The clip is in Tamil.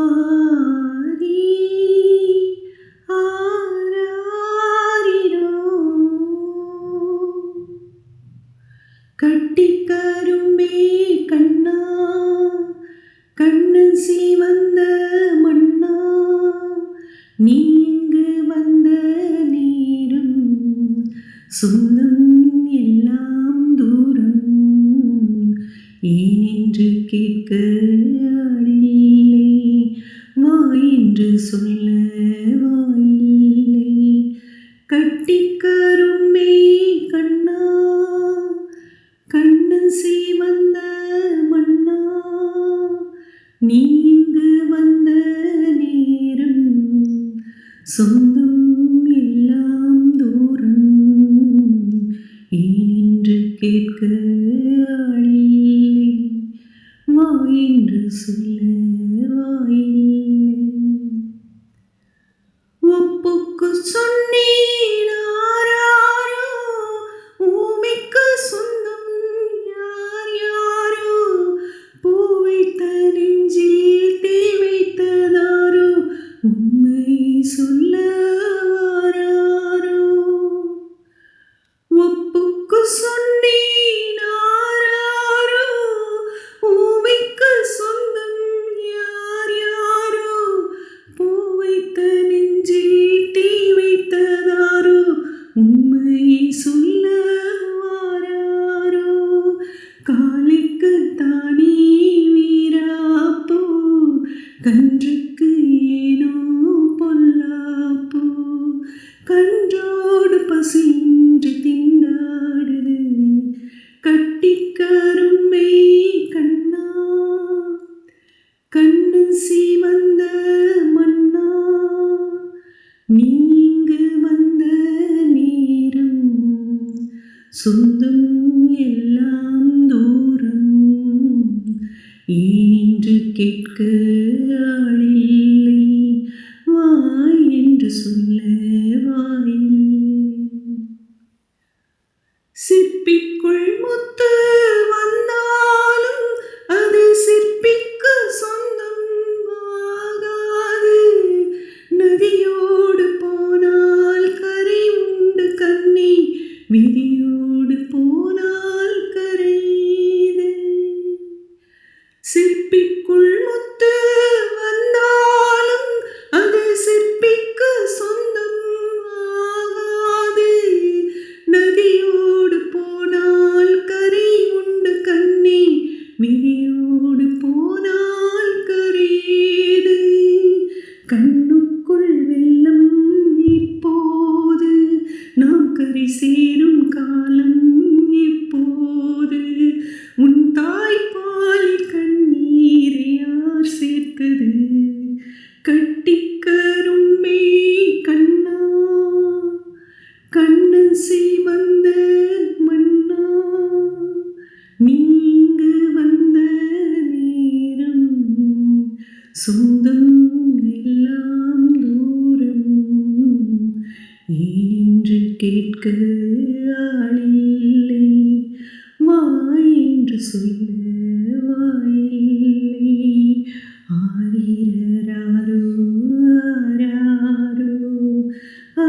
ஆரி ஆராரிரோ கட்டிக்கரும்பே கண்ணா கண்ணன் சிவந்த மண்ணா நீ இங்கு வந்த நேரம் சொந்தம் எல்லாம் தூரம் ஏனென்று கேட்க ஆளில்லை வா என்று சொல்ல வாயில்லை கட்டிக்கரும்பே கண்ணா கண்ணன் சிவந்த மண்ணா நீ இங்கு வந்த நேரம் சொந்தம் எல்லாம் தூரம் ஏனென்று கேட்க ஆளில்லை வா என்று சொல்ல வாயில்லை ஒப்புக்கு சொன்னேன் ஆராரோ ஊமைக்கு சொந்தம் யார் யாரோ பூ வைத்த நெஞ்சில் தீ வைத்ததாரோ உண்மை சொல்ல வாராரோ ஒப்புக்கு சொன்னேன் ஆராரோ ஊமைக்கு சொந்தம் யார் யாரோ பூ வைத்த நெஞ்சில் தீ வைத்ததாரோ உண்மை சொல்ல வாராரோ காலைக்கு தானே வீராப்போ கன்றுக்கு ஏனோ பொல்லாப்போ கன்றோடு பசின்று திண்டாடுது கட்டிக்கரும்பை கண்ணா கண்ணன் சிவந்த மண்ணா நீ இங்கு வந்த நேரம் சொந்தம் எல்லாம் தூரம் ஏனென்று கேட்க ஆளில்லை வா என்று சொல்ல வாயில்லை சிற்பிக்குள் முத்து வந்தாலும் அது சிற்பிக்கு சொந்தம் ஆகாது நதியோடு போனால் கரை உண்டு கண்ணி விதியோடு போனால் கரையுது சிற்பிக்குள் முத்து வந்தாலும் அது சிற்பிக்கு சொந்தம் ஆகாது நதியோடு போனால் கரை உண்டு கண்ணி விதியோடு போனால் கரையுது கண்ணுக்குள் வெள்ளம் இப்போது நாம் கரை சேரும் காலம் இப்போது உன் தாய்ப்பாலில் கண்ணீரை யார் சேர்த்தது கட்டிக்கரும்பே கண்ணா கண்ணன் சிவந்த மண்ணா நீ இங்கு வந்த நேரம் சொந்தம் எல்லாம் தூரம் ஏனென்று கேட்க ஆளில்லை வா என்று சொல்ல வாயில்லை ஆரிரராரோ ஆராரோ ஆ